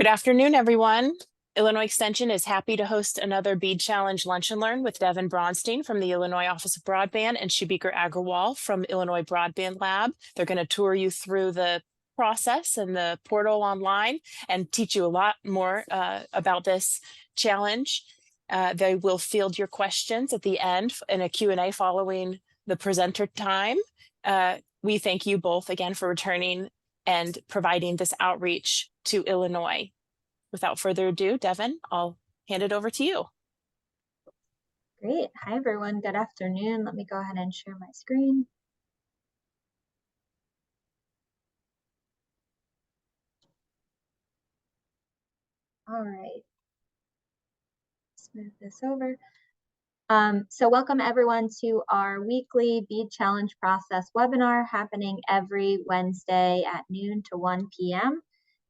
Good afternoon, everyone. Illinois Extension is happy to host another BEAD Challenge Lunch and Learn with Devon Braunstein from the Illinois Office of Broadband and Shubhika Agarwal from Illinois Broadband Lab. They're going to tour you through the process and the portal online and teach you a lot more about this challenge. They will field your questions at the end in a Q&A following the presenter time. We thank you both again for returning and providing this outreach to Illinois. Without further ado, Devon, I'll hand it over to you. Great. Hi, everyone. Good afternoon. Let me go ahead and share my screen. All right. Let's move this over. So welcome everyone to our weekly BEAD Challenge Process webinar happening every Wednesday at noon to 1 p.m.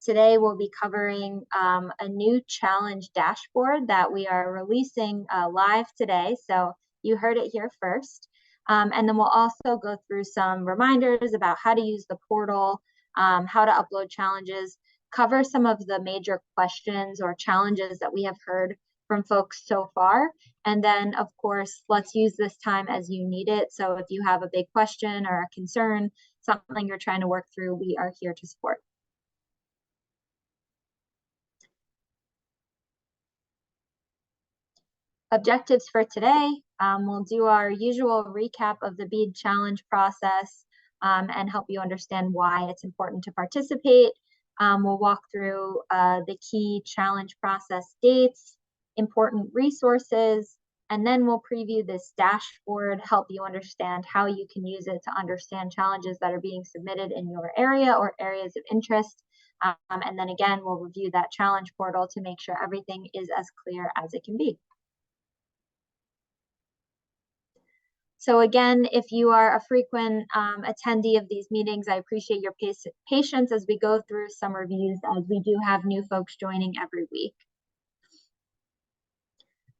Today we'll be covering a new challenge dashboard that we are releasing live today. So you heard it here first. And then we'll also go through some reminders about how to use the portal, how to upload challenges, cover some of the major questions or challenges that we have heard from folks so far. And then, of course, let's use this time as you need it. So if you have a big question or a concern, something you're trying to work through, we are here to support. Objectives for today, we'll do our usual recap of the BEAD challenge process and help you understand why it's important to participate. We'll walk through the key challenge process dates, important resources, and then we'll preview this dashboard, help you understand how you can use it to understand challenges that are being submitted in your area or areas of interest. And then again, we'll review that challenge portal to make sure everything is as clear as it can be. So again, if you are a frequent attendee of these meetings, I appreciate your patience as we go through some reviews, as we do have new folks joining every week.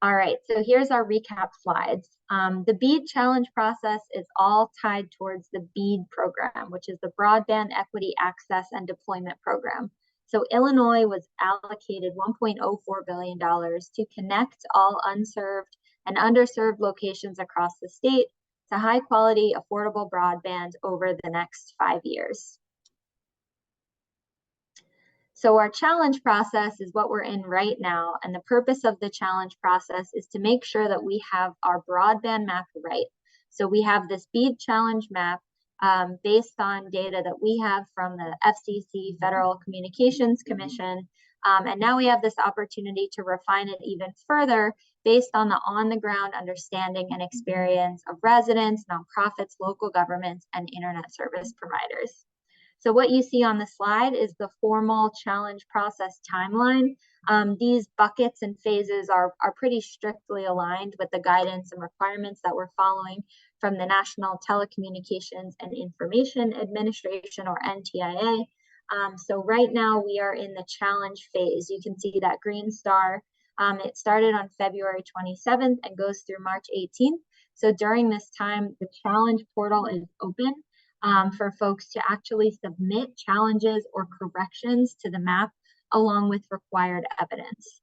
All right, so here's our recap slides. The BEAD challenge process is all tied towards the BEAD program, which is the Broadband Equity Access and Deployment Program. So Illinois was allocated $1.04 billion to connect all unserved and underserved locations across the state to high quality, affordable broadband over the next 5 years. So our challenge process is what we're in right now. And the purpose of the challenge process is to make sure that we have our broadband map right. So we have this BEAD challenge map based on data that we have from the FCC, Federal Communications Commission. And now we have this opportunity to refine it even further based on the on-the-ground understanding and experience of residents, nonprofits, local governments, and internet service providers. So what you see on the slide is the formal challenge process timeline. These buckets and phases are pretty strictly aligned with the guidance and requirements that we're following from the National Telecommunications and Information Administration, or NTIA. So right now we are in the challenge phase. You can see that green star. It started on February 27th and goes through March 18th. So during this time, the challenge portal is open for folks to actually submit challenges or corrections to the map along with required evidence.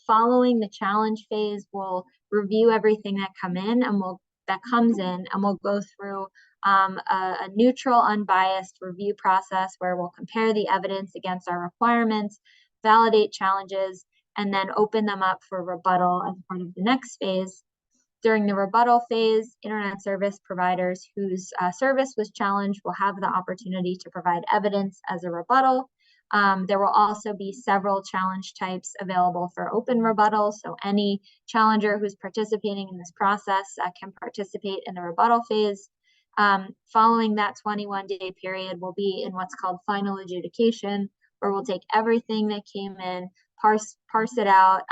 Following the challenge phase, we'll review everything that comes in, and we'll go through a neutral, unbiased review process where we'll compare the evidence against our requirements, validate challenges, and then open them up for rebuttal as part of the next phase. During the rebuttal phase, internet service providers whose service was challenged will have the opportunity to provide evidence as a rebuttal. There will also be several challenge types available for open rebuttal. So any challenger who's participating in this process can participate in the rebuttal phase. Following that 21-day period, we'll be in what's called final adjudication, where we'll take everything that came in, parse it out,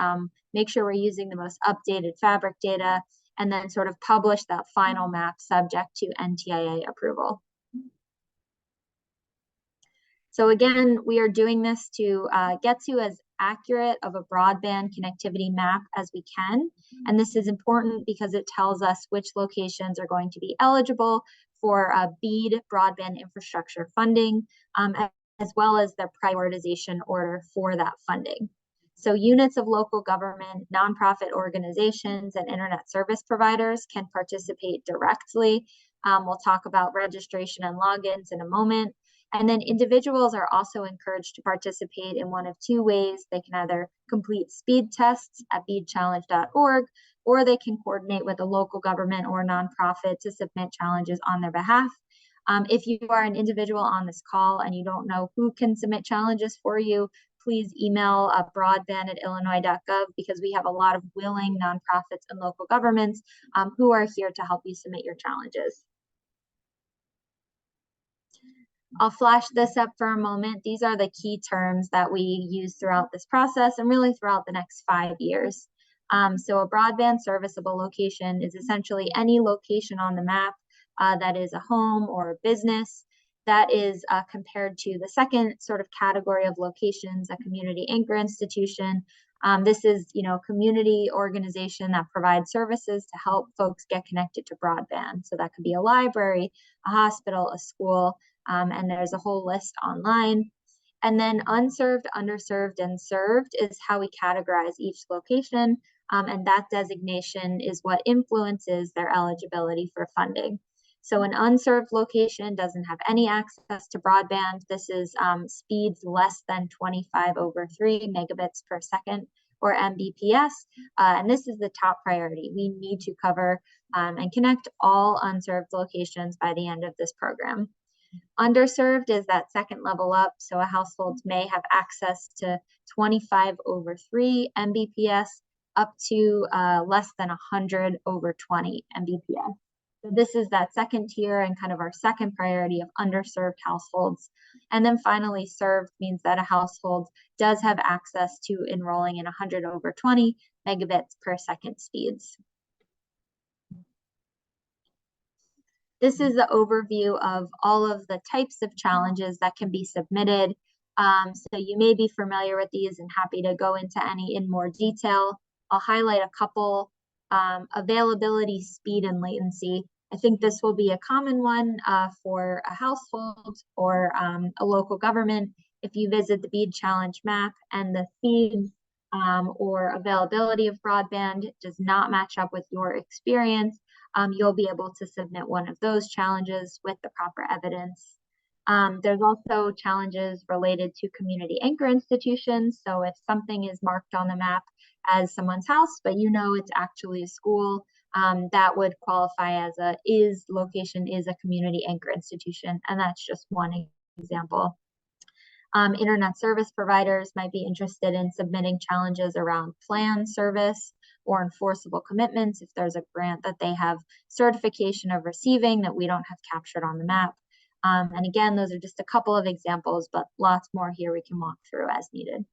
make sure we're using the most updated fabric data, and then sort of publish that final map subject to NTIA approval. So again, we are doing this to get to as accurate of a broadband connectivity map as we can. And this is important because it tells us which locations are going to be eligible for BEAD broadband infrastructure funding. as well as their prioritization order for that funding. So units of local government, nonprofit organizations, and internet service providers can participate directly. We'll talk about registration and logins in a moment. And then individuals are also encouraged to participate in one of two ways. They can either complete speed tests at beadchallenge.org, or they can coordinate with a local government or nonprofit to submit challenges on their behalf. If you are an individual on this call and you don't know who can submit challenges for you, please email broadband@illinois.gov, because we have a lot of willing nonprofits and local governments who are here to help you submit your challenges. I'll flash this up for a moment. These are the key terms that we use throughout this process and really throughout the next 5 years. So a broadband serviceable location is essentially any location on the map that is a home or a business. That is compared to the second sort of category of locations, a community anchor institution. This is, a community organization that provides services to help folks get connected to broadband. So that could be a library, a hospital, a school, and there's a whole list online. And then unserved, underserved, and served is how we categorize each location. And that designation is what influences their eligibility for funding. So an unserved location doesn't have any access to broadband. This is speeds less than 25/3 megabits per second, or Mbps. And this is the top priority. We need to cover and connect all unserved locations by the end of this program. Underserved is that second level up. So a household may have access to 25/3 Mbps up to less than 100/20 Mbps. So this is that second tier and kind of our second priority of underserved households. And then finally, served means that a household does have access to enrolling in 100/20 megabits per second speeds. This is the overview of all of the types of challenges that can be submitted. So you may be familiar with these and happy to go into any in more detail. I'll highlight a couple. Availability, speed, and latency. I think this will be a common one for a household or a local government. If you visit the BEAD challenge map and the speed or availability of broadband does not match up with your experience, you'll be able to submit one of those challenges with the proper evidence. There's also challenges related to community anchor institutions. So if something is marked on the map as someone's house, but it's actually a school, that would qualify as location is a community anchor institution. And that's just one example. Internet service providers might be interested in submitting challenges around plan service or enforceable commitments if there's a grant that they have certification of receiving that we don't have captured on the map. And again, those are just a couple of examples, but lots more here we can walk through as needed.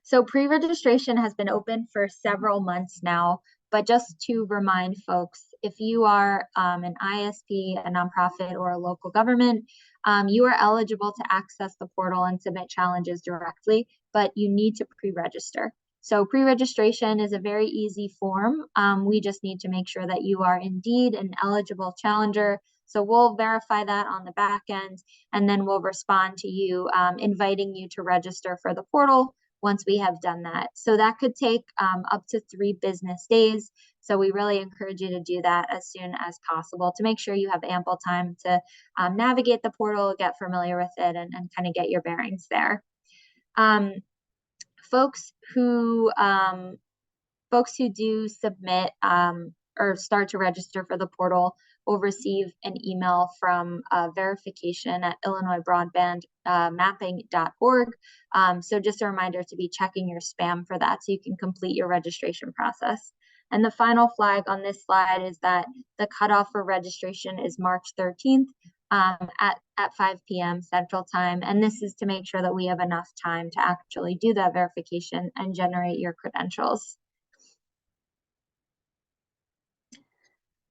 So pre-registration has been open for several months now, but just to remind folks, if you are an ISP, a nonprofit, or a local government, you are eligible to access the portal and submit challenges directly, but you need to pre-register. So pre-registration is a very easy form. We just need to make sure that you are indeed an eligible challenger. So we'll verify that on the back end, and then we'll respond to you inviting you to register for the portal once we have done that. So that could take up to 3 business days. So we really encourage you to do that as soon as possible to make sure you have ample time to navigate the portal, get familiar with it, and kind of get your bearings there. Folks who do submit or start to register for the portal will receive an email from verification at illinoisbroadbandmapping.org. So just a reminder to be checking your spam for that so you can complete your registration process. And the final flag on this slide is that the cutoff for registration is March 13th at 5 p.m. Central Time. And this is to make sure that we have enough time to actually do that verification and generate your credentials.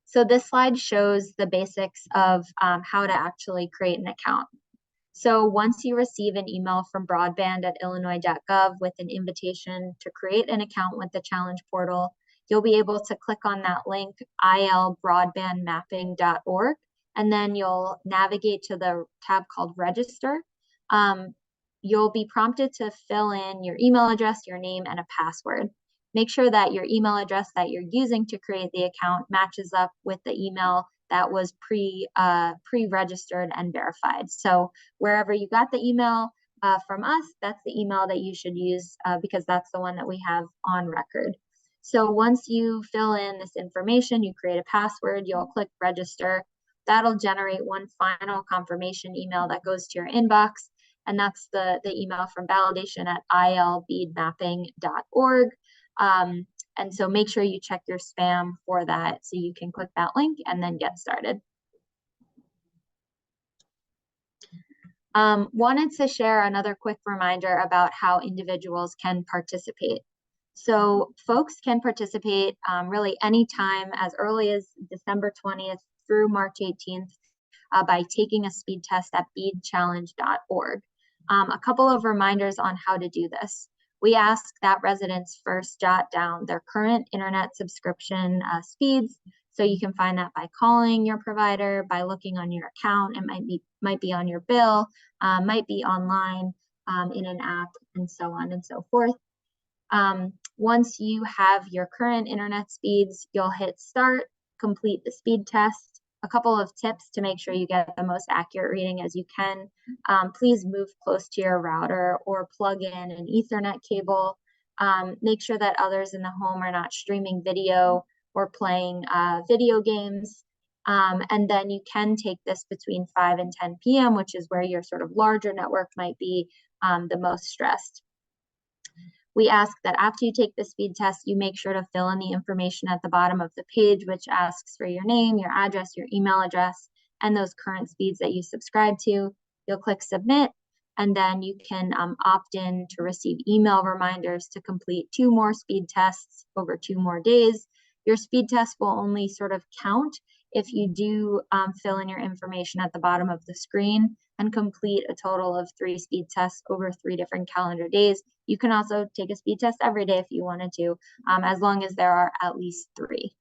So this slide shows the basics of how to actually create an account. So once you receive an email from broadband at illinois.gov with an invitation to create an account with the challenge portal, you'll be able to click on that link, ilbroadbandmapping.org, and then you'll navigate to the tab called Register. You'll be prompted to fill in your email address, your name, and a password. Make sure that your email address that you're using to create the account matches up with the email that was pre-registered and verified. So wherever you got the email from us, that's the email that you should use because that's the one that we have on record. So once you fill in this information, you create a password, you'll click register. That'll generate one final confirmation email that goes to your inbox. And that's the email from validation at ilbeadmapping.org. And so make sure you check your spam for that so you can click that link and then get started. Wanted to share another quick reminder about how individuals can participate. So folks can participate really anytime as early as December 20th through March 18th by taking a speed test at beadchallenge.org. A couple of reminders on how to do this. We ask that residents first jot down their current internet subscription speeds. So you can find that by calling your provider, by looking on your account. It might be on your bill, might be online in an app, and so on and so forth. Once you have your current internet speeds, you'll hit start, complete the speed test. A couple of tips to make sure you get the most accurate reading as you can. Please move close to your router or plug in an Ethernet cable. Make sure that others in the home are not streaming video or playing video games. And then you can take this between 5 and 10 p.m., which is where your sort of larger network might be the most stressed. We ask that after you take the speed test, you make sure to fill in the information at the bottom of the page, which asks for your name, your address, your email address, and those current speeds that you subscribe to. You'll click submit, and then you can opt in to receive email reminders to complete 2 more speed tests over 2 more days. Your speed test will only sort of count if you do fill in your information at the bottom of the screen and complete a total of 3 speed tests over 3 different calendar days. You can also take a speed test every day if you wanted to, as long as there are at least 3.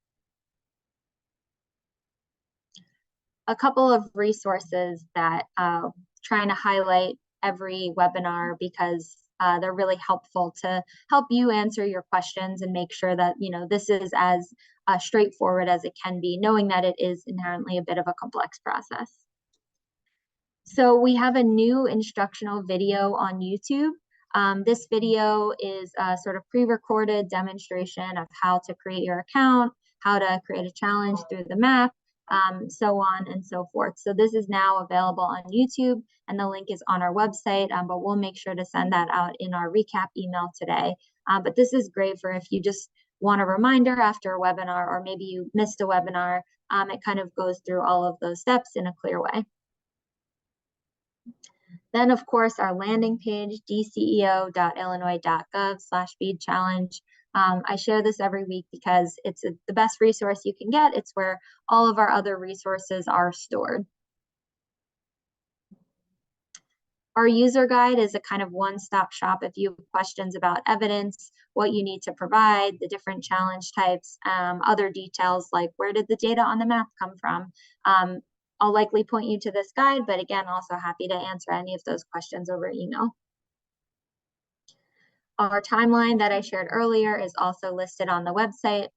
A couple of resources that trying to highlight every webinar because they're really helpful to help you answer your questions and make sure that this is as straightforward as it can be, knowing that it is inherently a bit of a complex process. So we have a new instructional video on YouTube. This video is a sort of pre-recorded demonstration of how to create your account, how to create a challenge through the map, so on and so forth. So this is now available on YouTube, and the link is on our website, but we'll make sure to send that out in our recap email today. But this is great for if you just want a reminder after a webinar, or maybe you missed a webinar. It kind of goes through all of those steps in a clear way. Then, of course, our landing page, dceo.illinois.gov/BEAD challenge. I share this every week because it's the best resource you can get. It's where all of our other resources are stored. Our user guide is a kind of one-stop shop if you have questions about evidence, what you need to provide, the different challenge types, other details like where did the data on the map come from. I'll likely point you to this guide, but again, also happy to answer any of those questions over email. Our timeline that I shared earlier is also listed on the website.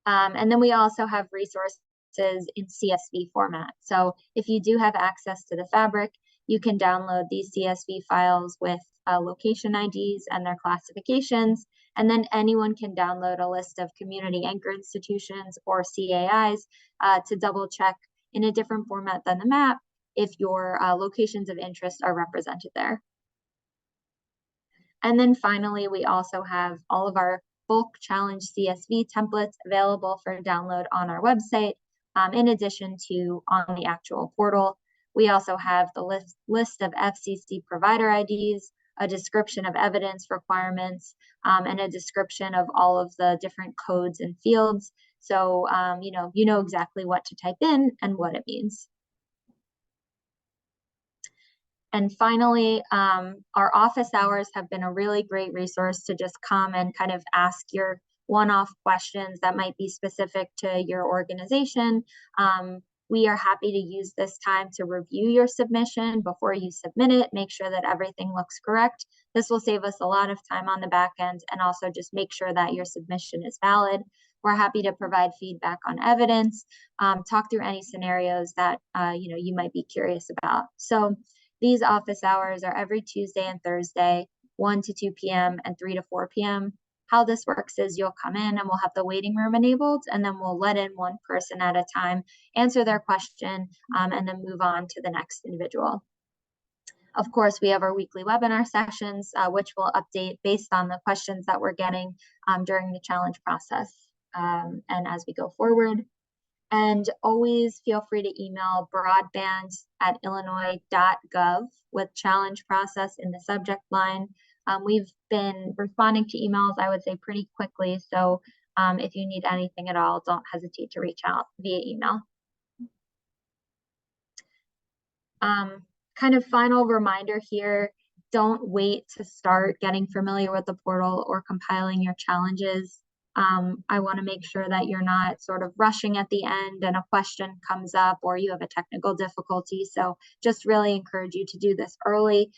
And then we also have resources in CSV format. So if you do have access to the fabric, you can download these CSV files with location IDs and their classifications. And then anyone can download a list of community anchor institutions or CAIs to double check in a different format than the map if your locations of interest are represented there. And then finally, we also have all of our bulk challenge CSV templates available for download on our website, in addition to on the actual portal. We also have the list of FCC provider IDs, a description of evidence requirements, and a description of all of the different codes and fields. So, you know exactly what to type in and what it means. And finally, our office hours have been a really great resource to just come and kind of ask your one-off questions that might be specific to your organization, we are happy to use this time to review your submission before you submit it, make sure that everything looks correct. This will save us a lot of time on the back end and also just make sure that your submission is valid. We're happy to provide feedback on evidence, talk through any scenarios that you might be curious about. So these office hours are every Tuesday and Thursday, 1 to 2 p.m. and 3 to 4 p.m. How this works is you'll come in and we'll have the waiting room enabled, and then we'll let in one person at a time, answer their question, and then move on to the next individual. Of course, we have our weekly webinar sessions, which will update based on the questions that we're getting during the challenge process and as we go forward. And always feel free to email broadband@illinois.gov with challenge process in the subject line. We've been responding to emails, I would say, pretty quickly. So if you need anything at all, don't hesitate to reach out via email. Kind of final reminder here, don't wait to start getting familiar with the portal or compiling your challenges. I want to make sure that you're not sort of rushing at the end and a question comes up or you have a technical difficulty. So just really encourage you to do this early.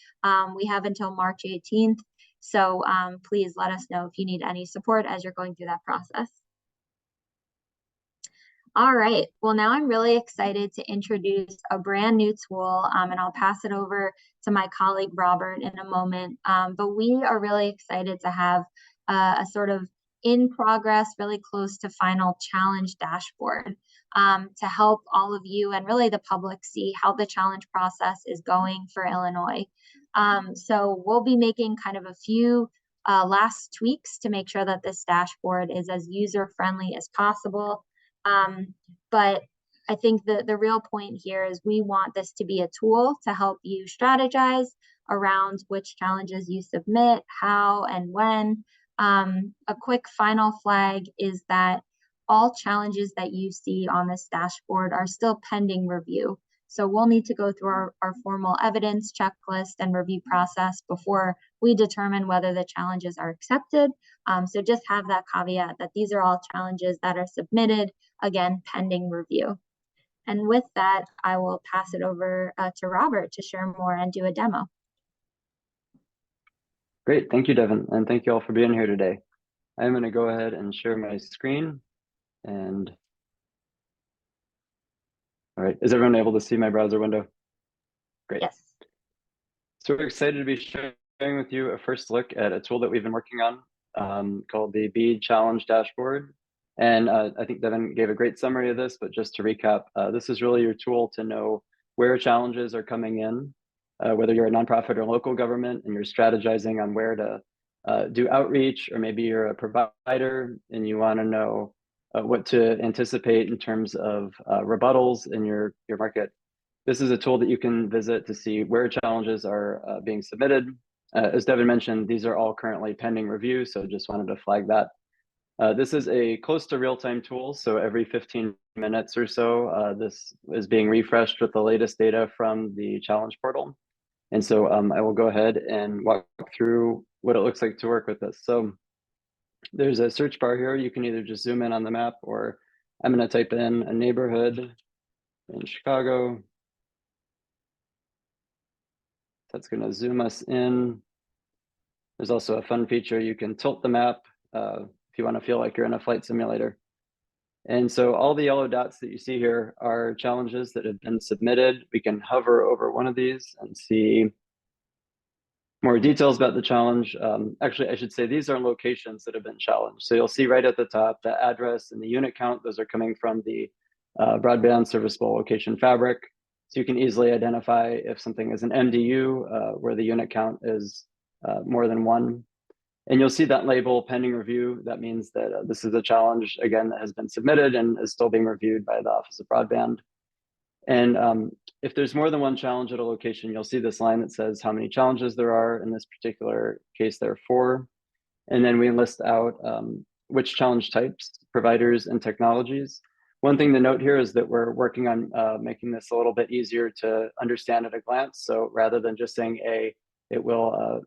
We have until March 18th. So please let us know if you need any support as you're going through that process. All right, well, now I'm really excited to introduce a brand new tool, and I'll pass it over to my colleague Robert in a moment. But we are really excited to have a sort of in progress, really close to final challenge dashboard to help all of you and really the public see how the challenge process is going for Illinois. So we'll be making kind of a few last tweaks to make sure that this dashboard is as user-friendly as possible. But I think the real point here is we want this to be a tool to help you strategize around which challenges you submit, how and when. A quick final flag is that all challenges that you see on this dashboard are still pending review. So we'll need to go through our formal evidence checklist and review process before we determine whether the challenges are accepted. So just have that caveat that these are all challenges that are submitted, again, pending review. And with that, I will pass it over to Robert to share more and do a demo. Great, thank you, Devon, and thank you all for being here today. I'm going to go ahead and share my screen. And all right, is everyone able to see my browser window? Great. Yes. So we're excited to be sharing with you a first look at a tool that we've been working on called the BEAD Challenge Dashboard. And I think Devon gave a great summary of this, but just to recap, this is really your tool to know where challenges are coming in, whether you're a nonprofit or local government and you're strategizing on where to do outreach, or maybe you're a provider and you want to know what to anticipate in terms of rebuttals in your market. This is a tool that you can visit to see where challenges are being submitted. As Devon mentioned, these are all currently pending review, so just wanted to flag that. This is a close to real-time tool, so every 15 minutes or so, this is being refreshed with the latest data from the challenge portal. And so I will go ahead and walk through what it looks like to work with this. So there's a search bar here. You can either just zoom in on the map, or I'm going to type in a neighborhood in Chicago. That's going to zoom us in. There's also a fun feature. You can tilt the map if you want to feel like you're in a flight simulator. And so all the yellow dots that you see here are challenges that have been submitted. We can hover over one of these and see more details about the challenge. Actually, I should say these are locations that have been challenged. So you'll see right at the top, the address and the unit count. Those are coming from the Broadband Serviceable Location Fabric. So you can easily identify if something is an MDU where the unit count is more than one. And you'll see that label pending review. That means that this is a challenge, again, that has been submitted and is still being reviewed by the Office of Broadband. And if there's more than one challenge at a location, you'll see this line that says how many challenges there are. In this particular case, there are 4. And then we list out which challenge types, providers, and technologies. One thing to note here is that we're working on making this a little bit easier to understand at a glance. So rather than just saying A, it will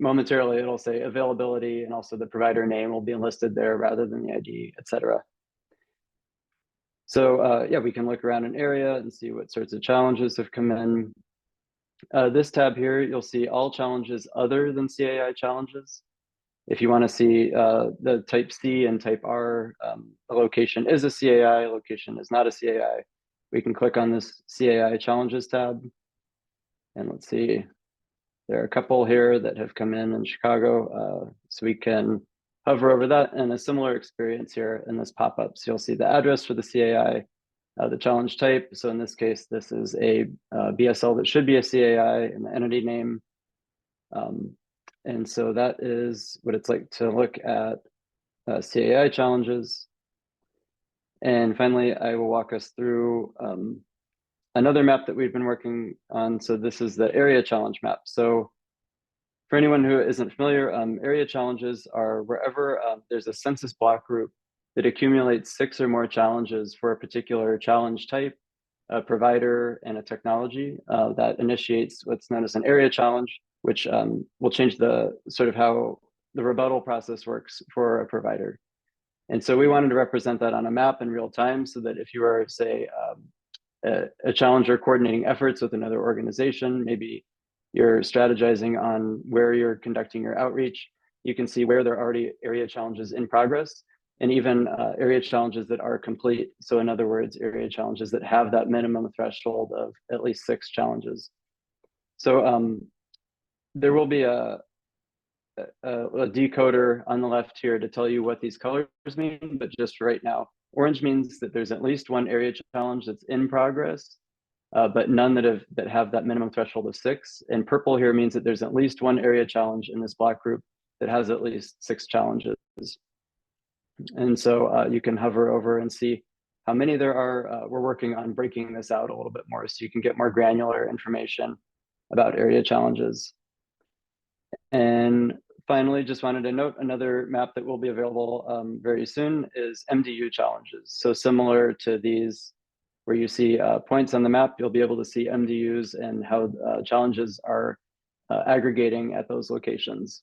momentarily it'll say availability, and also the provider name will be listed there rather than the ID, etc. So yeah, we can look around an area and see what sorts of challenges have come in. This tab here, you'll see all challenges other than CAI challenges. If you want to see the type C and type R, a location is a CAI, location is not a CAI, we can click on this CAI challenges tab. And let's see, there are a couple here that have come in Chicago, so we can hover over that, and a similar experience here in this pop-up. So you'll see the address for the CAI, the challenge type. So in this case, this is a BSL that should be a CAI, and the entity name. And so that is what it's like to look at CAI challenges. And finally, I will walk us through another map that we've been working on. So this is the area challenge map. So for anyone who isn't familiar, area challenges are wherever there's a census block group that accumulates 6 or more challenges for a particular challenge type, a provider, and a technology that initiates what's known as an area challenge, which will change the sort of how the rebuttal process works for a provider. And so we wanted to represent that on a map in real time, so that if you are, say, a challenger coordinating efforts with another organization, maybe you're strategizing on where you're conducting your outreach, you can see where there are already area challenges in progress, and even area challenges that are complete. So in other words, area challenges that have that minimum threshold of at least 6 challenges. So there will be a decoder on the left here to tell you what these colors mean, but just for right now, orange means that there's at least 1 area challenge that's in progress, but none that have that minimum threshold of 6. And purple here means that there's at least 1 area challenge in this block group that has at least 6 challenges. And so you can hover over and see how many there are. We're working on breaking this out a little bit more so you can get more granular information about area challenges. And finally, just wanted to note another map that will be available very soon is MDU challenges. So similar to these, where you see points on the map, you'll be able to see MDUs and how challenges are aggregating at those locations.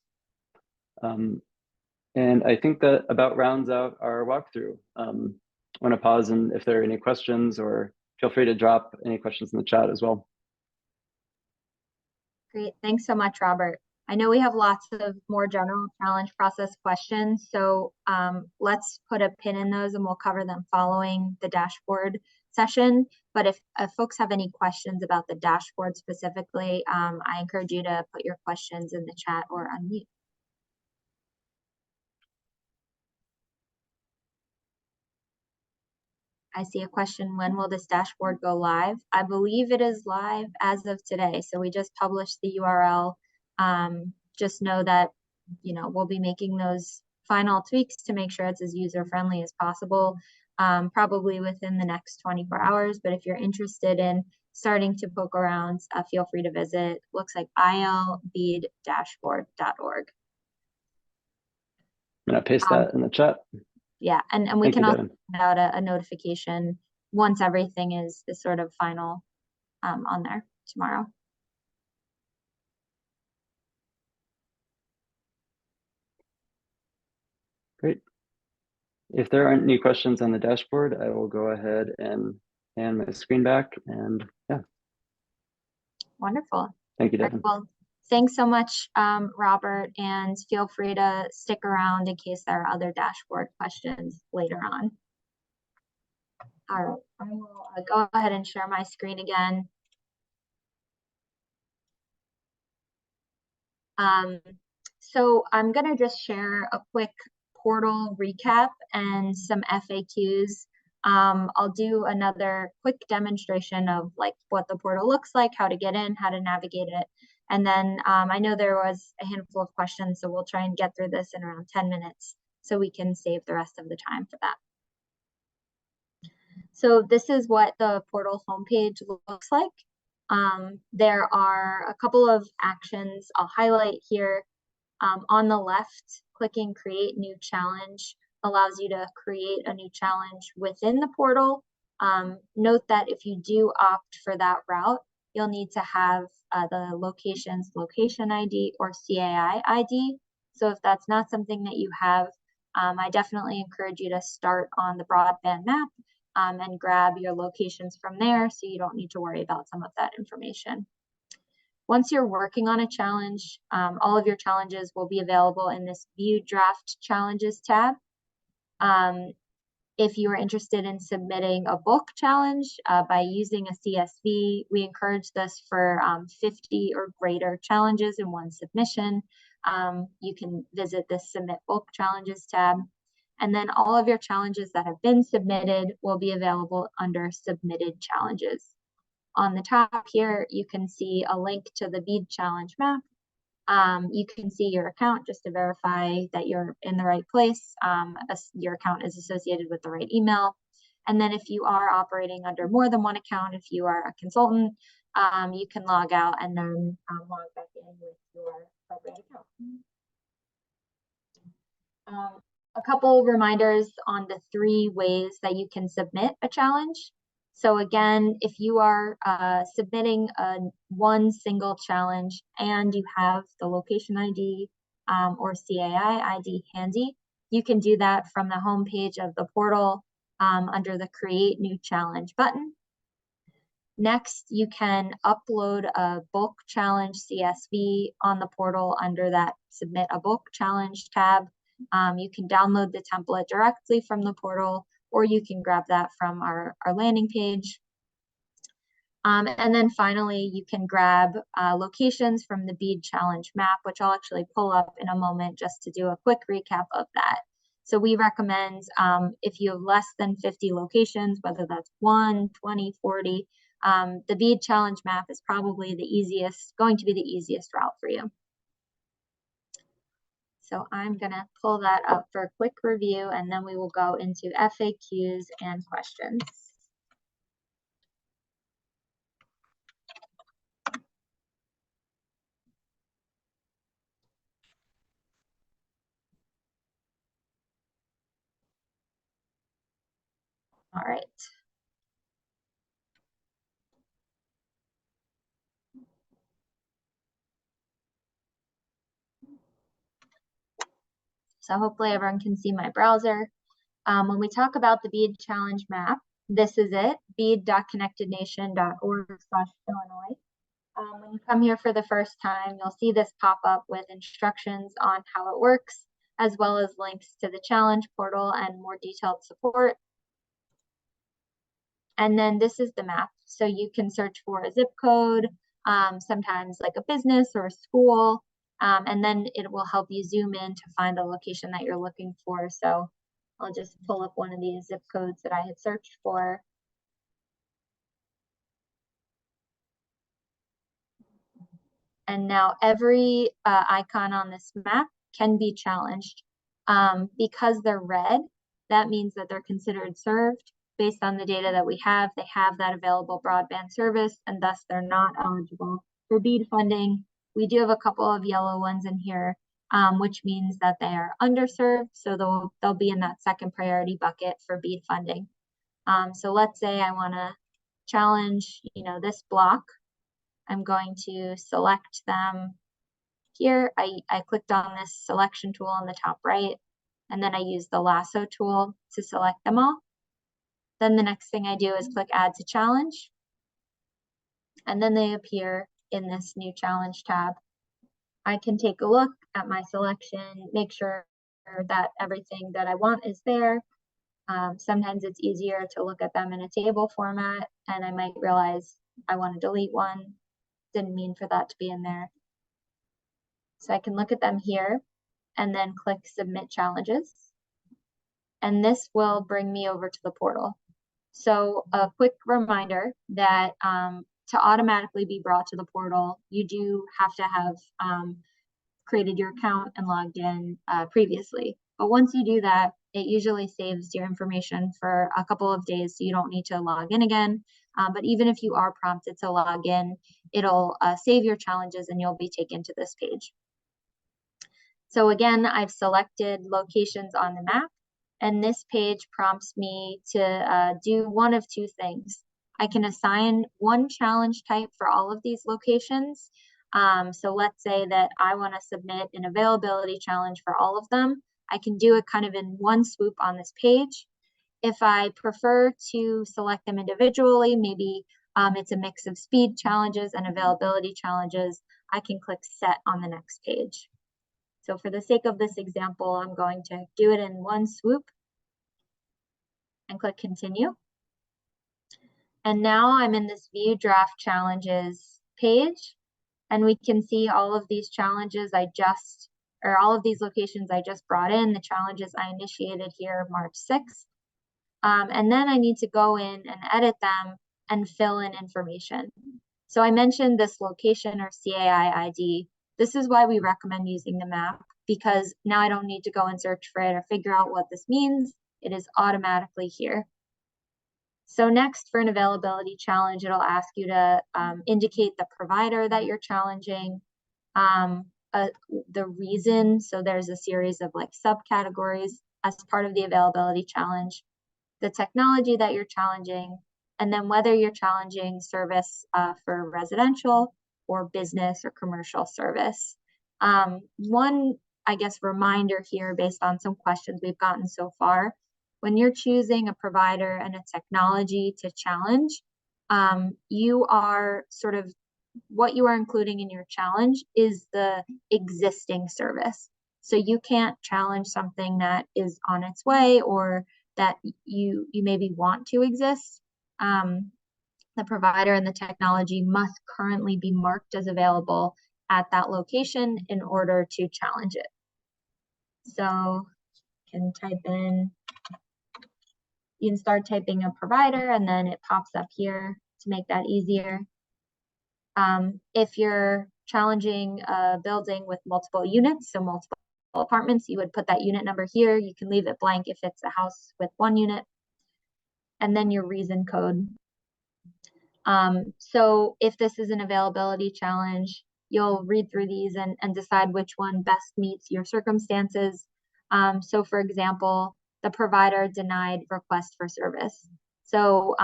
And I think that about rounds out our walkthrough. I want to pause, and if there are any questions, or feel free to drop any questions in the chat as well. Great, thanks so much, Robert. I know we have lots of more general challenge process questions, so let's put a pin in those and we'll cover them following the dashboard session. But if folks have any questions about the dashboard specifically, I encourage you to put your questions in the chat or unmute. I see a question, when will this dashboard go live? I believe it is live as of today. So we just published the URL. Just know that, we'll be making those final tweaks to make sure it's as user-friendly as possible, probably within the next 24 hours. But if you're interested in starting to poke around, feel free to visit. Looks like ilbead-dashboard.org. I'm going to paste that in the chat. Yeah, and we can also send out a notification once everything is sort of final on there tomorrow. Great. If there aren't any questions on the dashboard, I will go ahead and hand my screen back, and yeah. Wonderful. Thank you, Devon. Well, thanks so much, Robert, and feel free to stick around in case there are other dashboard questions later on. All right, I will go ahead and share my screen again. So I'm going to just share a quick portal recap and some FAQs. I'll do another quick demonstration of what the portal looks like, how to get in, how to navigate it. And then I know there was a handful of questions, so we'll try and get through this in around 10 minutes so we can save the rest of the time for that. So this is what the portal homepage looks like. There are a couple of actions I'll highlight here. On the left, clicking Create New Challenge allows you to create a new challenge within the portal. Note that if you do opt for that route, you'll need to have the location's location ID or CAI ID. So if that's not something that you have, I definitely encourage you to start on the broadband map and grab your locations from there so you don't need to worry about some of that information. Once you're working on a challenge, all of your challenges will be available in this View Draft Challenges tab. If you are interested in submitting a bulk challenge by using a CSV, we encourage this for 50 or greater challenges in one submission. You can visit this Submit Bulk Challenges tab. And then all of your challenges that have been submitted will be available under Submitted Challenges. On the top here, you can see a link to the BEAD challenge map. You can see your account just to verify that you're in the right place. Your account is associated with the right email. And then if you are operating under more than one account, if you are a consultant, you can log out and then log back in with your appropriate account. A couple reminders on the 3 ways that you can submit a challenge. So again, if you are submitting one single challenge and you have the location ID or CAI ID handy, you can do that from the home page of the portal under the Create New Challenge button. Next, you can upload a bulk challenge CSV on the portal under that Submit a Bulk Challenge tab. You can download the template directly from the portal, or you can grab that from our landing page. And then finally, you can grab locations from the BEAD challenge map, which I'll actually pull up in a moment just to do a quick recap of that. So we recommend if you have less than 50 locations, whether that's 1, 20, 40, the BEAD challenge map is probably going to be the easiest route for you. So I'm going to pull that up for a quick review, and then we will go into FAQs and questions. All right. So hopefully everyone can see my browser. When we talk about the BEAD challenge map, this is it, bead.connectednation.org/Illinois. When you come here for the first time, you'll see this pop up with instructions on how it works, as well as links to the challenge portal and more detailed support. And then this is the map. So you can search for a zip code, sometimes like a business or a school, and then it will help you zoom in to find the location that you're looking for. So I'll just pull up one of these zip codes that I had searched for. And now every icon on this map can be challenged. Because they're red, that means that they're considered served. Based on the data that we have, they have that available broadband service, and thus they're not eligible for BEAD funding. We do have a couple of yellow ones in here, which means that they are underserved, so they'll be in that second priority bucket for BEAD funding. So let's say I want to challenge, this block. I'm going to select them here. I clicked on this selection tool on the top right, and then I use the lasso tool to select them all. Then the next thing I do is click Add to Challenge, and then they appear in this new challenge tab. I can take a look at my selection, make sure that everything that I want is there. Sometimes it's easier to look at them in a table format, and I might realize I want to delete one. Didn't mean for that to be in there. So I can look at them here and then click Submit Challenges. And this will bring me over to the portal. So a quick reminder that to automatically be brought to the portal, you do have to have created your account and logged in previously. But once you do that, it usually saves your information for a couple of days, so you don't need to log in again. But even if you are prompted to log in, it'll save your challenges and you'll be taken to this page. So again, I've selected locations on the map, and this page prompts me to do one of two things. I can assign one challenge type for all of these locations. So let's say that I want to submit an availability challenge for all of them. I can do it kind of in one swoop on this page. If I prefer to select them individually, maybe it's a mix of speed challenges and availability challenges, I can click set on the next page. So for the sake of this example, I'm going to do it in one swoop and click continue. And now I'm in this view draft challenges page, and we can see all of these challenges all of these locations I just brought in, the challenges I initiated here March 6th. And then I need to go in and edit them and fill in information. So I mentioned this location or CAI ID. This is why we recommend using the map, because now I don't need to go and search for it or figure out what this means. It is automatically here. So next, for an availability challenge, it'll ask you to indicate the provider that you're challenging, the reason. So there's a series of like subcategories as part of the availability challenge, the technology that you're challenging, and then whether you're challenging service for residential or business or commercial service. One, I guess, reminder here based on some questions we've gotten so far, when you're choosing a provider and a technology to challenge, you are sort of, what you are including in your challenge is the existing service. So you can't challenge something that is on its way or that you maybe want to exist. The provider and the technology must currently be marked as available at that location in order to challenge it. So you can type in, you can start typing a provider and then it pops up here to make that easier. If you're challenging a building with multiple units, so multiple apartments, you would put that unit number here. You can leave it blank if it's a house with one unit. And then your reason code. So if this is an availability challenge, you'll read through these and decide which one best meets your circumstances. So for example, the provider denied request for service. So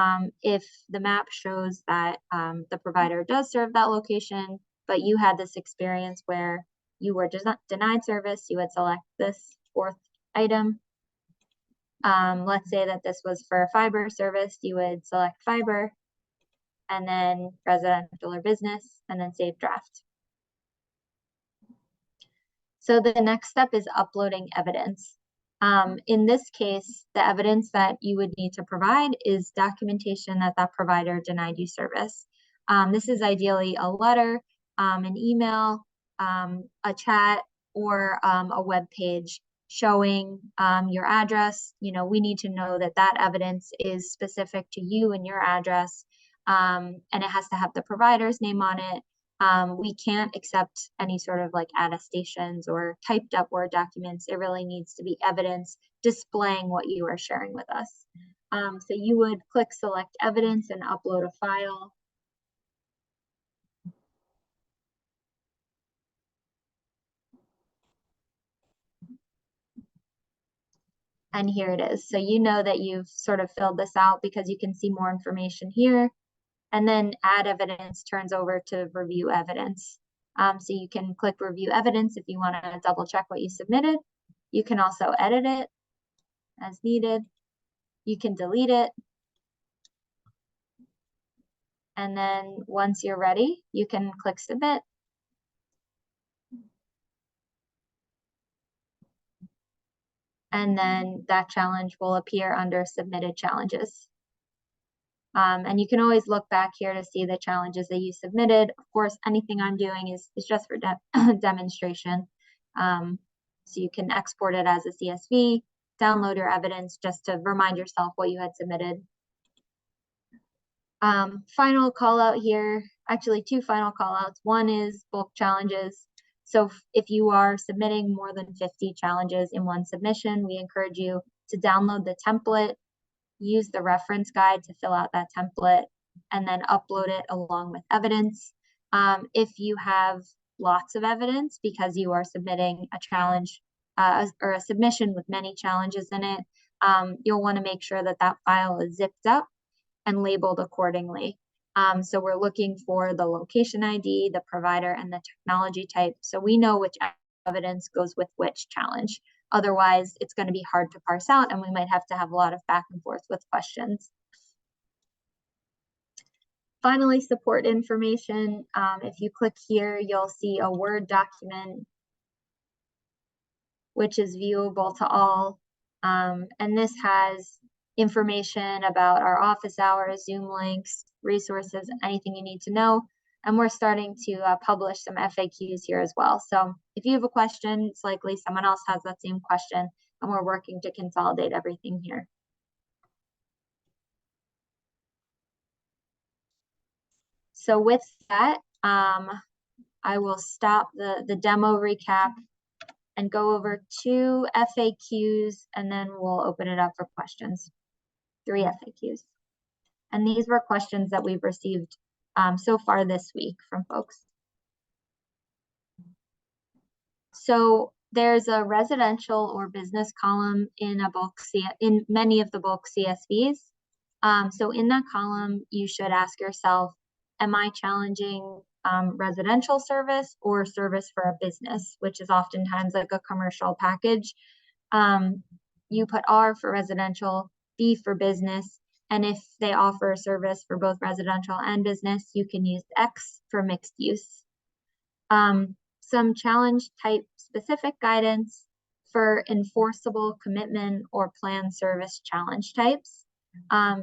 if the map shows that the provider does serve that location, but you had this experience where you were denied service, you would select this fourth item. Let's say that this was for fiber service, you would select fiber, and then residential or business, and then save draft. So the next step is uploading evidence. In this case, the evidence that you would need to provide is documentation that that provider denied you service. This is ideally a letter, an email, a chat, or a web page showing your address. You know, we need to know that that evidence is specific to you and your address, and it has to have the provider's name on it. We can't accept any sort of like attestations or typed up Word documents. It really needs to be evidence displaying what you are sharing with us. So you would click select evidence and upload a file. And here it is. So you know that you've sort of filled this out because you can see more information here. And then add evidence turns over to review evidence. So you can click review evidence if you want to double check what you submitted. You can also edit it as needed. You can delete it. And then once you're ready, you can click submit. And then that challenge will appear under submitted challenges. And you can always look back here to see the challenges that you submitted. Of course, anything I'm doing is just for demonstration. So you can export it as a CSV, download your evidence just to remind yourself what you had submitted. Final call out here, actually two final call outs. One is bulk challenges. So if you are submitting more than 50 challenges in one submission, we encourage you to download the template, use the reference guide to fill out that template, and then upload it along with evidence. If you have lots of evidence because you are submitting a challenge or a submission with many challenges in it, you'll want to make sure that that file is zipped up and labeled accordingly. So we're looking for the location ID, the provider, and the technology type, so we know which evidence goes with which challenge. Otherwise, it's going to be hard to parse out, and we might have to have a lot of back and forth with questions. Finally, support information. If you click here, you'll see a Word document, which is viewable to all. And this has information about our office hours, Zoom links, resources, anything you need to know. And we're starting to publish some FAQs here as well. So if you have a question, it's likely someone else has that same question, and we're working to consolidate everything here. So with that, I will stop the demo recap and go over 2 FAQs, and then we'll open it up for questions. 3 FAQs. And these were questions that we've received so far this week from folks. So there's a residential or business column in many of the bulk CSVs. So in that column, you should ask yourself, am I challenging residential service or service for a business, which is oftentimes like a commercial package. You put R for residential, B for business, and if they offer a service for both residential and business, you can use X for mixed use. Some challenge type specific guidance for enforceable commitment or plan service challenge types.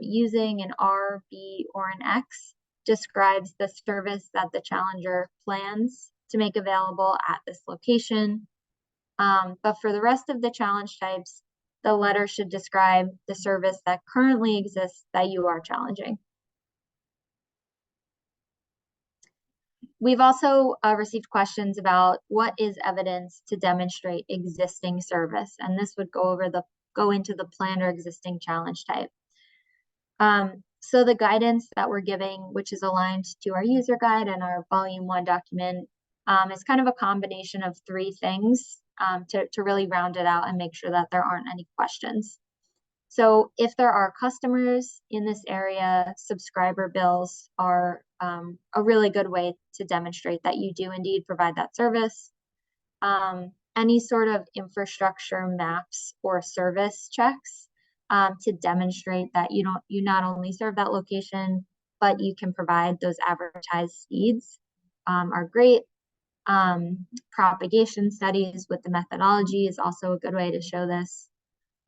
Using an R, B, or an X describes the service that the challenger plans to make available at this location. But for the rest of the challenge types, the letter should describe the service that currently exists that you are challenging. We've also received questions about what is evidence to demonstrate existing service, and this would go into the planned or existing challenge type. So the guidance that we're giving, which is aligned to our user guide and our volume 1 document, is kind of a combination of 3 things to really round it out and make sure that there aren't any questions. So if there are customers in this area, subscriber bills are a really good way to demonstrate that you do indeed provide that service. Any sort of infrastructure maps or service checks to demonstrate that you not only serve that location, but you can provide those advertised speeds are great. Propagation studies with the methodology is also a good way to show this.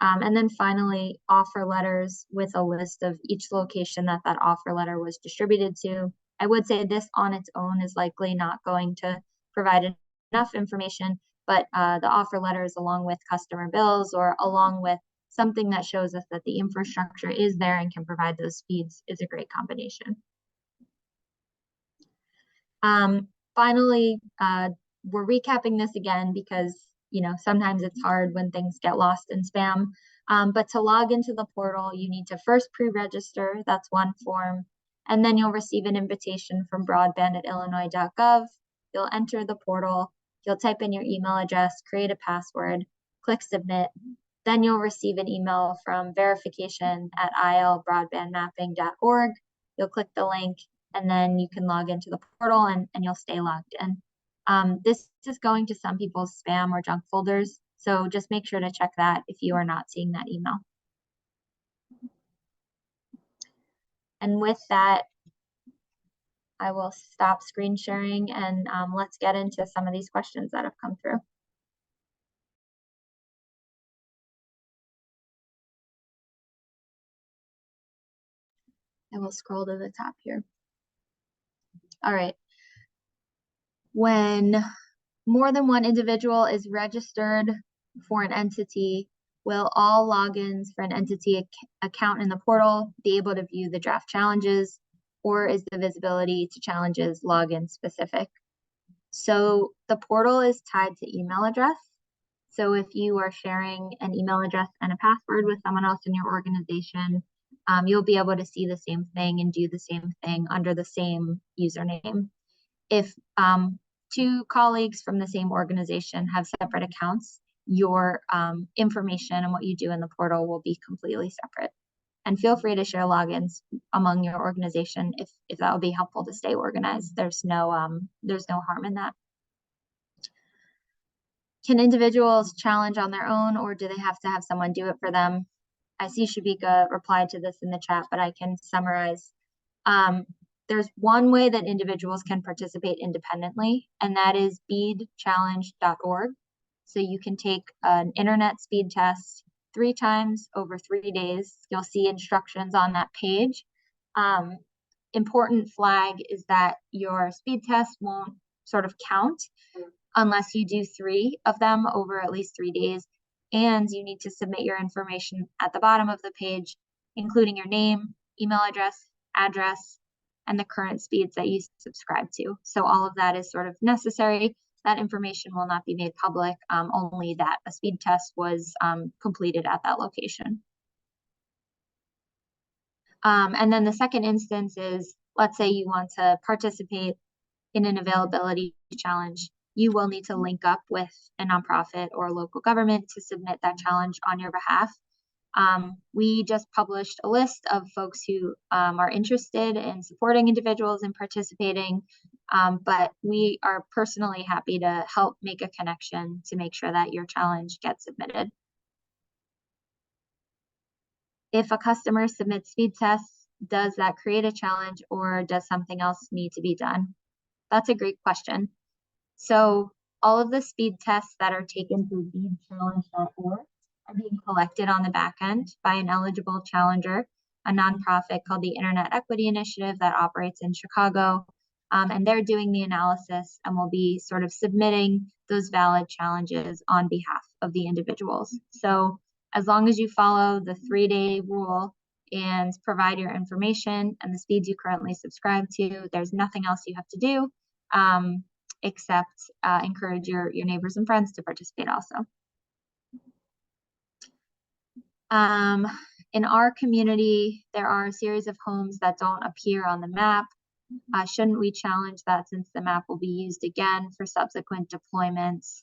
And then finally, offer letters with a list of each location that offer letter was distributed to. I would say this on its own is likely not going to provide enough information, but the offer letters along with customer bills or along with something that shows us that the infrastructure is there and can provide those speeds is a great combination. Finally, we're recapping this again because sometimes it's hard when things get lost in spam. But to log into the portal, you need to first pre-register. That's one form. And then you'll receive an invitation from broadband@illinois.gov. You'll enter the portal. You'll type in your email address, create a password, click submit. Then you'll receive an email from verification@ilbroadbandmapping.org. You'll click the link, and then you can log into the portal and you'll stay logged in. This is going to some people's spam or junk folders, so just make sure to check that if you are not seeing that email. And with that, I will stop screen sharing and let's get into some of these questions that have come through. I will scroll to the top here. All right. When more than one individual is registered for an entity, will all logins for an entity account in the portal be able to view the draft challenges, or is the visibility to challenges login specific? So the portal is tied to email address. So if you are sharing an email address and a password with someone else in your organization, you'll be able to see the same thing and do the same thing under the same username. If 2 colleagues from the same organization have separate accounts, your information and what you do in the portal will be completely separate. And feel free to share logins among your organization if that would be helpful to stay organized. There's no harm in that. Can individuals challenge on their own, or do they have to have someone do it for them? I see Shubhika replied to this in the chat, but I can summarize. There's one way that individuals can participate independently, and that is beadchallenge.org. So you can take an internet speed test 3 times over 3 days. You'll see instructions on that page. Important flag is that your speed test won't sort of count unless you do 3 of them over at least 3 days. And you need to submit your information at the bottom of the page, including your name, email address, and the current speeds that you subscribe to. So all of that is sort of necessary. That information will not be made public, only that a speed test was completed at that location. And then the second instance is, let's say you want to participate in an availability challenge. You will need to link up with a nonprofit or local government to submit that challenge on your behalf. We just published a list of folks who are interested in supporting individuals and participating, but we are personally happy to help make a connection to make sure that your challenge gets submitted. If a customer submits speed tests, does that create a challenge, or does something else need to be done? That's a great question. So all of the speed tests that are taken through beadchallenge.org are being collected on the back end by an eligible challenger, a nonprofit called the Internet Equity Initiative that operates in Chicago. And they're doing the analysis and will be sort of submitting those valid challenges on behalf of the individuals. So as long as you follow the 3-day rule and provide your information and the speeds you currently subscribe to, there's nothing else you have to do except encourage your neighbors and friends to participate also. In our community, there are a series of homes that don't appear on the map. Shouldn't we challenge that, since the map will be used again for subsequent deployments?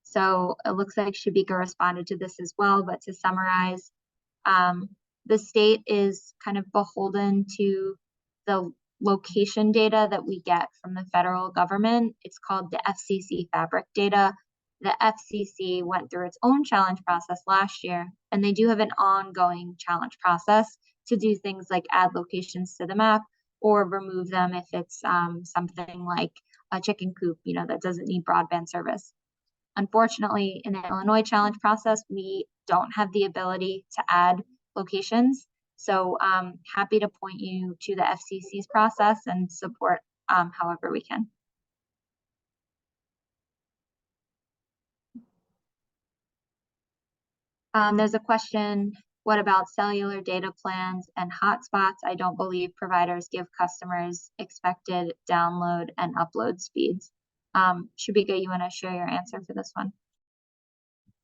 So it looks like Shubhika responded to this as well, but to summarize, the state is kind of beholden to the location data that we get from the federal government. It's called the FCC Fabric data. The FCC went through its own challenge process last year, and they do have an ongoing challenge process to do things like add locations to the map or remove them if it's something like a chicken coop, that doesn't need broadband service. Unfortunately, in the Illinois challenge process, we don't have the ability to add locations. So happy to point you to the FCC's process and support however we can. There's a question, what about cellular data plans and hotspots? I don't believe providers give customers expected download and upload speeds. Shubhika, you want to share your answer for this one?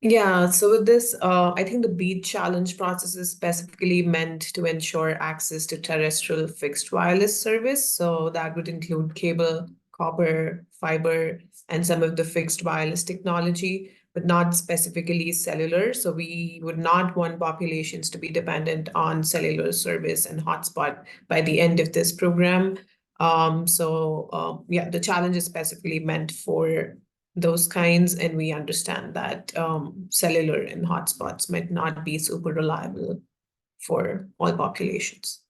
Yeah, so with this, I think the BEAD challenge process is specifically meant to ensure access to terrestrial fixed wireless service. So that would include cable, copper, fiber, and some of the fixed wireless technology, but not specifically cellular. So we would not want populations to be dependent on cellular service and hotspot by the end of this program. Yeah, the challenge is specifically meant for those kinds, and we understand that cellular and hotspots might not be super reliable for all populations.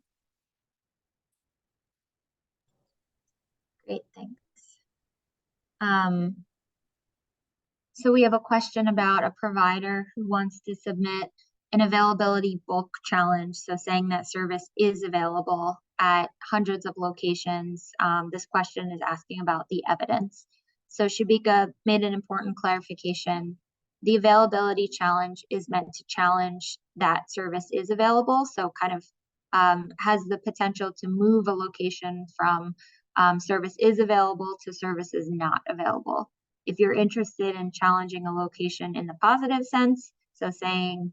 Great, thanks. So we have a question about a provider who wants to submit an availability bulk challenge. So saying that service is available at hundreds of locations. This question is asking about the evidence. So Shubhika made an important clarification. The availability challenge is meant to challenge that service is available. So kind of has the potential to move a location from service is available to service is not available. If you're interested in challenging a location in the positive sense, so saying,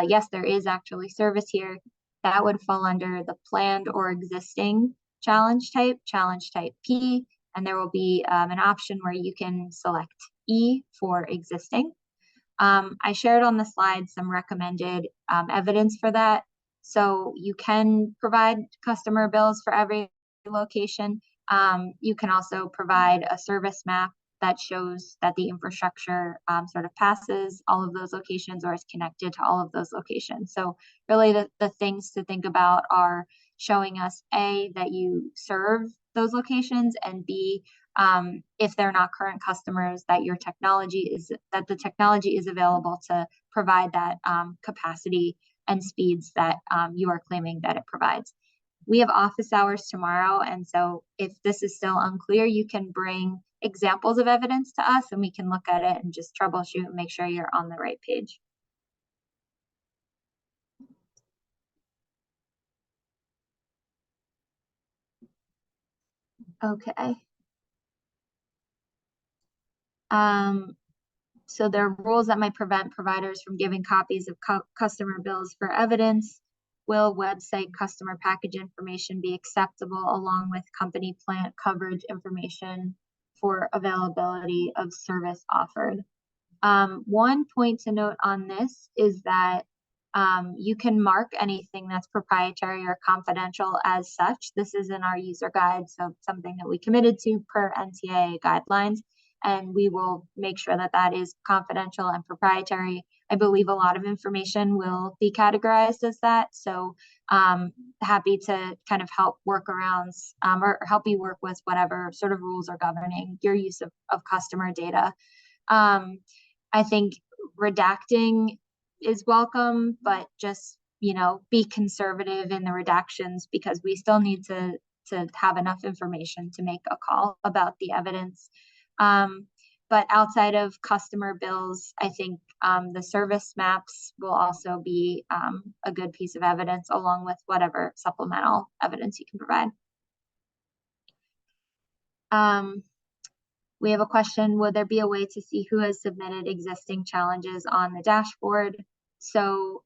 yes, there is actually service here, that would fall under the planned or existing challenge type P, and there will be an option where you can select E for existing. I shared on the slide some recommended evidence for that. So you can provide customer bills for every location. You can also provide a service map that shows that the infrastructure sort of passes all of those locations or is connected to all of those locations. So really the things to think about are showing us A, that you serve those locations, and B, if they're not current customers, that the technology is available to provide that capacity and speeds that you are claiming that it provides. We have office hours tomorrow, and so if this is still unclear, you can bring examples of evidence to us and we can look at it and just troubleshoot and make sure you're on the right page. Okay. So there are rules that might prevent providers from giving copies of customer bills for evidence. Will website customer package information be acceptable along with company plant coverage information for availability of service offered? One point to note on this is that you can mark anything that's proprietary or confidential as such. This is in our user guide, so something that we committed to per NTIA guidelines, and we will make sure that that is confidential and proprietary. I believe a lot of information will be categorized as that, so happy to kind of help workarounds or help you work with whatever sort of rules are governing your use of customer data. I think redacting is welcome, but just, be conservative in the redactions because we still need to have enough information to make a call about the evidence. But outside of customer bills, I think the service maps will also be a good piece of evidence along with whatever supplemental evidence you can provide. We have a question, would there be a way to see who has submitted existing challenges on the dashboard? So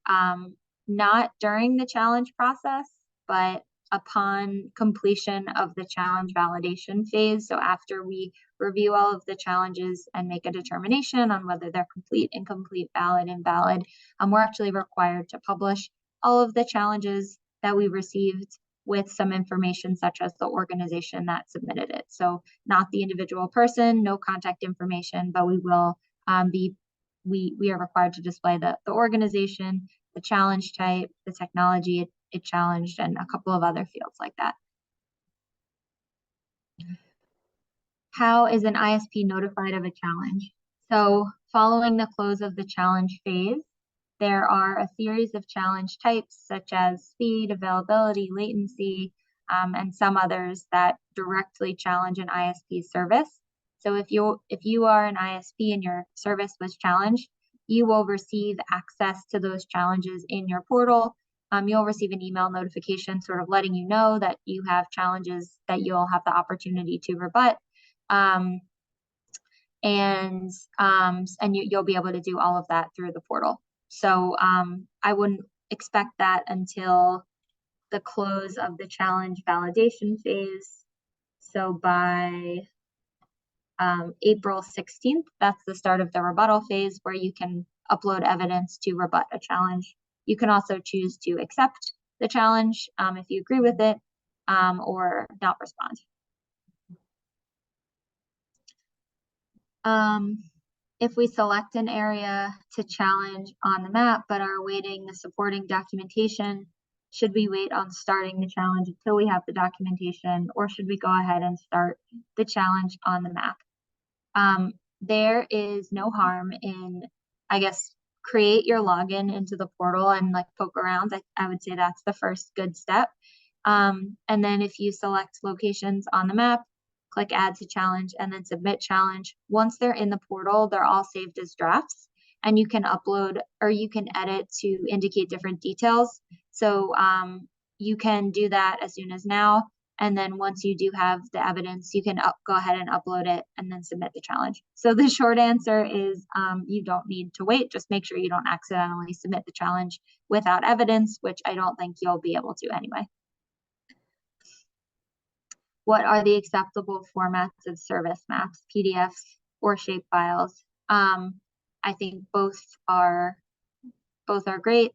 not during the challenge process, but upon completion of the challenge validation phase. So after we review all of the challenges and make a determination on whether they're complete, incomplete, valid, invalid, we're actually required to publish all of the challenges that we received with some information such as the organization that submitted it. So not the individual person, no contact information, but we will we are required to display the organization, the challenge type, the technology it challenged, and a couple of other fields like that. How is an ISP notified of a challenge? So following the close of the challenge phase, there are a series of challenge types such as speed, availability, latency, and some others that directly challenge an ISP service. So if you are an ISP and your service was challenged, you will receive access to those challenges in your portal. You'll receive an email notification sort of letting you know that you have challenges that you'll have the opportunity to rebut. You'll be able to do all of that through the portal. So I wouldn't expect that until the close of the challenge validation phase. So by April 16th, that's the start of the rebuttal phase where you can upload evidence to rebut a challenge. You can also choose to accept the challenge if you agree with it or not respond. If we select an area to challenge on the map but are awaiting the supporting documentation, should we wait on starting the challenge until we have the documentation, or should we go ahead and start the challenge on the map? There is no harm in, I guess, create your login into the portal and like poke around. I would say that's the first good step. And then if you select locations on the map, click add to challenge and then submit challenge. Once they're in the portal, they're all saved as drafts and you can upload or you can edit to indicate different details. So you can do that as soon as now. And then once you do have the evidence, you can go ahead and upload it and then submit the challenge. So the short answer is you don't need to wait. Just make sure you don't accidentally submit the challenge without evidence, which I don't think you'll be able to anyway. What are the acceptable formats of service maps, PDFs or shape files? I think both are great.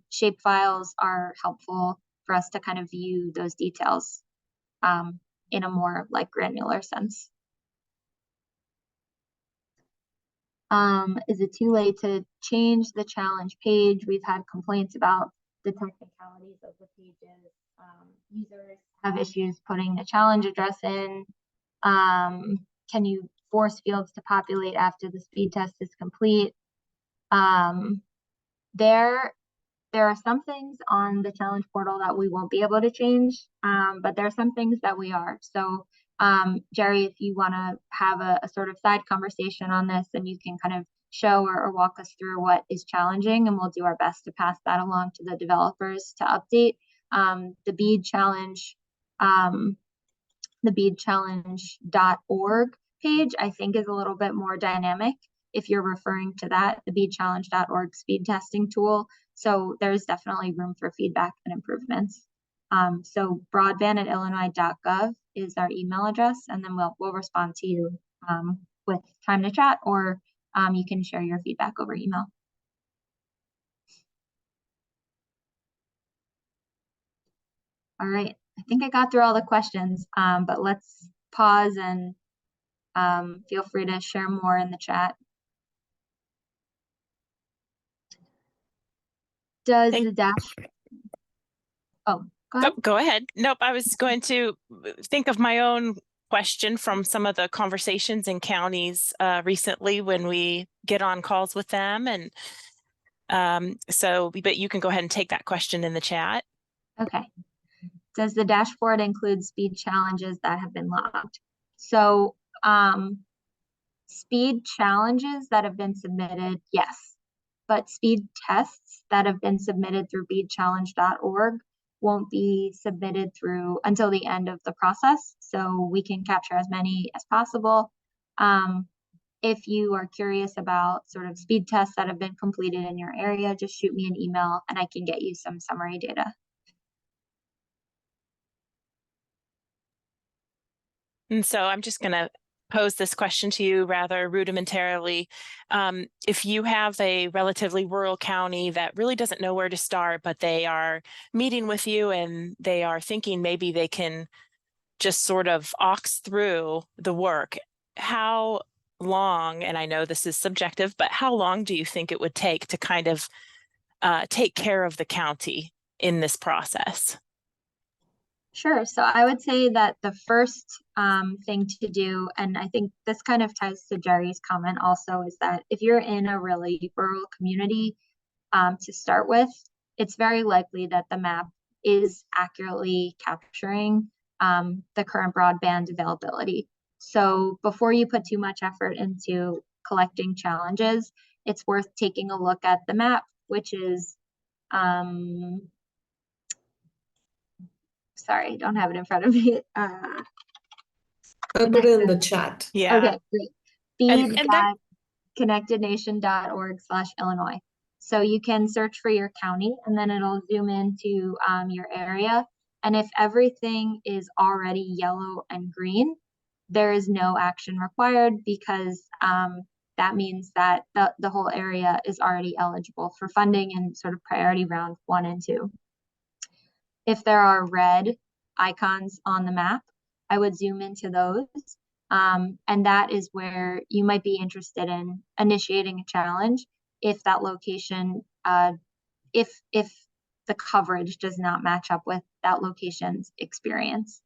Shape files are helpful for us to kind of view those details in a more like granular sense. Is it too late to change the challenge page? We've had complaints about the technicalities of the pages. Users have issues putting the challenge address in. Can you force fields to populate after the speed test is complete? There are some things on the challenge portal that we won't be able to change, but there are some things that we are. So Jerry, if you want to have a sort of side conversation on this, then you can kind of show or walk us through what is challenging, and we'll do our best to pass that along to the developers to update. The BEAD challenge, the beadchallenge.org page, I think, is a little bit more dynamic if you're referring to that, the beadchallenge.org speed testing tool. So there's definitely room for feedback and improvements. So broadband@illinois.gov is our email address, and then we'll respond to you with time to chat, or you can share your feedback over email. All right, I think I got through all the questions, but let's pause and feel free to share more in the chat. Does the dash? Oh, go ahead. Oh, go ahead. Nope, I was going to think of my own question from some of the conversations in counties recently when we get on calls with them. And but you can go ahead and take that question in the chat. Okay. Does the dashboard include speed challenges that have been logged? So speed challenges that have been submitted, yes. But speed tests that have been submitted through beadchallenge.org won't be submitted through until the end of the process. So we can capture as many as possible. If you are curious about sort of speed tests that have been completed in your area, just shoot me an email and I can get you some summary data. And so I'm just going to pose this question to you rather rudimentarily. If you have a relatively rural county that really doesn't know where to start, but they are meeting with you and they are thinking maybe they can just sort of ox through the work, how long, and I know this is subjective, but how long do you think it would take to kind of take care of the county in this process? Sure. So I would say that the first thing to do, and I think this kind of ties to Jerry's comment also, is that if you're in a really rural community to start with, it's very likely that the map is accurately capturing the current broadband availability. So before you put too much effort into collecting challenges, it's worth taking a look at the map, which is sorry, I don't have it in front of me. I'll put it in the chat. Yeah. Okay, great. Feed.connectednation.org/Illinois. So you can search for your county and then it'll zoom into your area. And if everything is already yellow and green, there is no action required because that means that the whole area is already eligible for funding in sort of priority round 1 and 2. If there are red icons on the map, I would zoom into those. And that is where you might be interested in initiating a challenge if that location, if the coverage does not match up with that location's experience.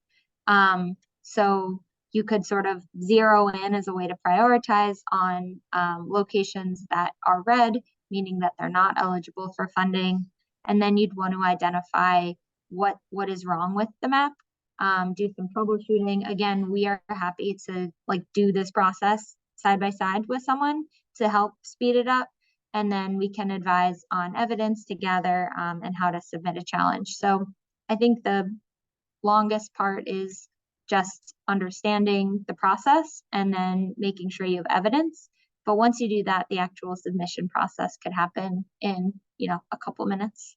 So you could sort of zero in as a way to prioritize on locations that are red, meaning that they're not eligible for funding. And then you'd want to identify what is wrong with the map, do some troubleshooting. Again, we are happy to like do this process side by side with someone to help speed it up. And then we can advise on evidence to gather and how to submit a challenge. So I think the longest part is just understanding the process and then making sure you have evidence. But once you do that, the actual submission process could happen in, a couple minutes.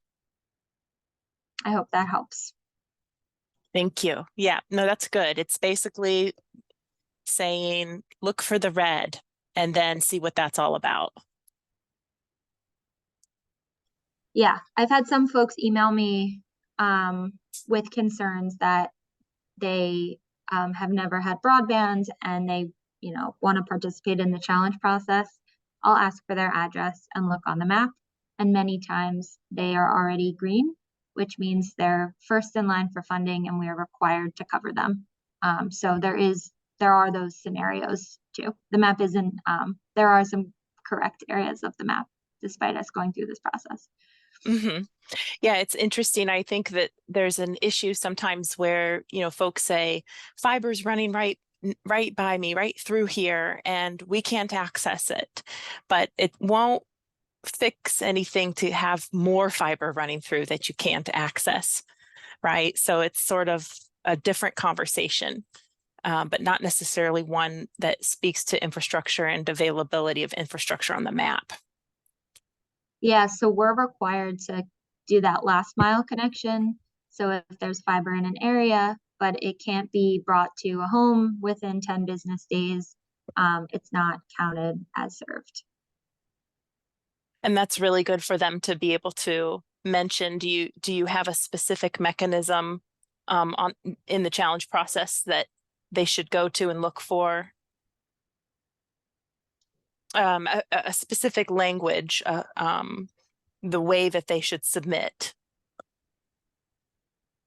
I hope that helps. Thank you. Yeah, no, that's good. It's basically saying, look for the red and then see what that's all about. Yeah, I've had some folks email me with concerns that they have never had broadband and they, want to participate in the challenge process. I'll ask for their address and look on the map. And many times they are already green, which means they're first in line for funding and we are required to cover them. So there are those scenarios too. The map isn't, there are some correct areas of the map despite us going through this process. Mm-hmm. Yeah, it's interesting. I think that there's an issue sometimes where, folks say fiber's running right by me, right through here, and we can't access it. But it won't fix anything to have more fiber running through that you can't access, right? So it's sort of a different conversation, but not necessarily one that speaks to infrastructure and availability of infrastructure on the map. Yeah, so we're required to do that last mile connection. So if there's fiber in an area, but it can't be brought to a home within 10 business days, it's not counted as served. And that's really good for them to be able to mention. Do you have a specific mechanism in the challenge process that they should go to and look for a specific language, the way that they should submit?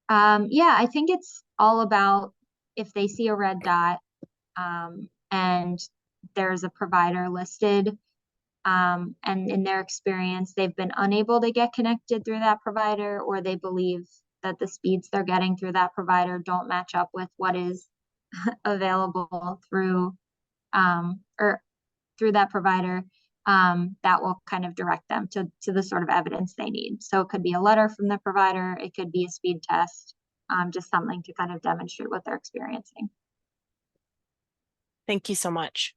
Yeah, I think it's all about if they see a red dot and there's a provider listed, and in their experience, they've been unable to get connected through that provider, or they believe that the speeds they're getting through that provider don't match up with what is available through or through that provider, that will kind of direct them to the sort of evidence they need. So it could be a letter from the provider, it could be a speed test, just something to kind of demonstrate what they're experiencing. Thank you so much.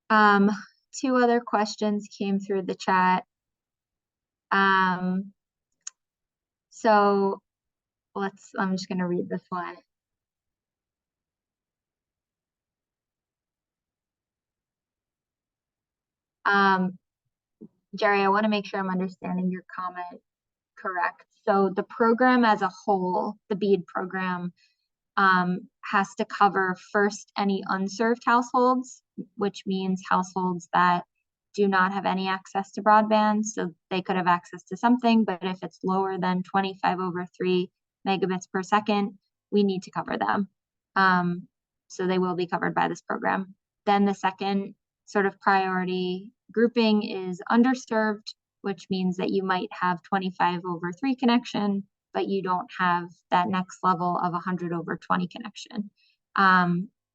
Two other questions came through the chat. So I'm just going to read this one. Jerry, I want to make sure I'm understanding your comment correct. So the program as a whole, the BEAD program, has to cover first any unserved households, which means households that do not have any access to broadband. So they could have access to something, but if it's lower than 25/3 megabits per second, we need to cover them. So they will be covered by this program. Then the second sort of priority grouping is underserved, which means that you might have 25/3 connection, but you don't have that next level of 100/20 connection.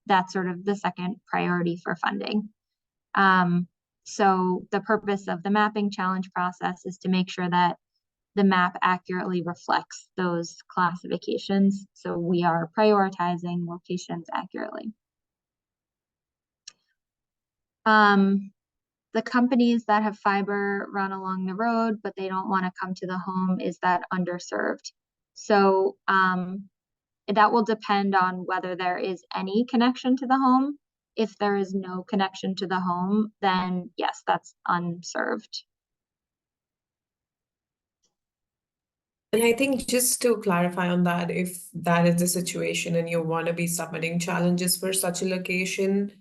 That's sort of the second priority for funding. So the purpose of the mapping challenge process is to make sure that the map accurately reflects those classifications. So we are prioritizing locations accurately. The companies that have fiber run along the road, but they don't want to come to the home, is that underserved? So that will depend on whether there is any connection to the home. If there is no connection to the home, then yes, that's unserved. And I think just to clarify on that, if that is the situation and you want to be submitting challenges for such a location,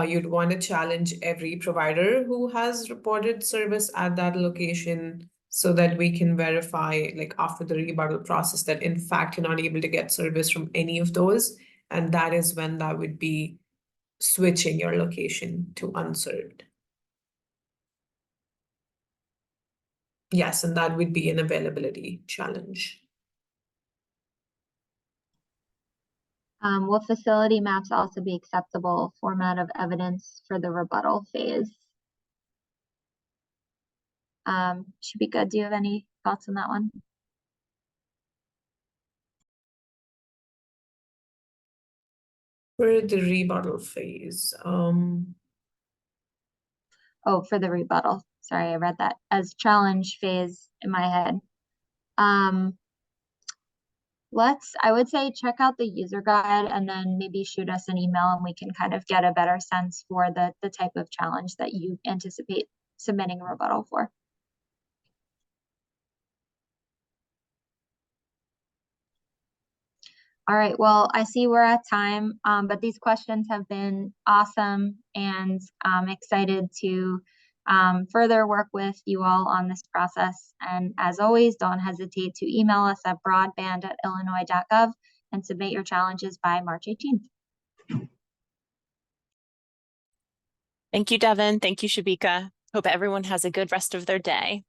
you'd want to challenge every provider who has reported service at that location so that we can verify, like after the rebuttal process, that in fact you're not able to get service from any of those. And that is when that would be switching your location to unserved. Yes, and that would be an availability challenge. Will facility maps also be acceptable format of evidence for the rebuttal phase? Shubhika, do you have any thoughts on that one? For the rebuttal phase, oh, for the rebuttal. Sorry, I read that as challenge phase in my head. I would say check out the user guide and then maybe shoot us an email and we can kind of get a better sense for the type of challenge that you anticipate submitting a rebuttal for. All right, well, I see we're at time, but these questions have been awesome, and I'm excited to further work with you all on this process. And as always, don't hesitate to email us at broadband@illinois.gov and submit your challenges by March 18th. Thank you, Devon. Thank you, Shubhika. Hope everyone has a good rest of their day.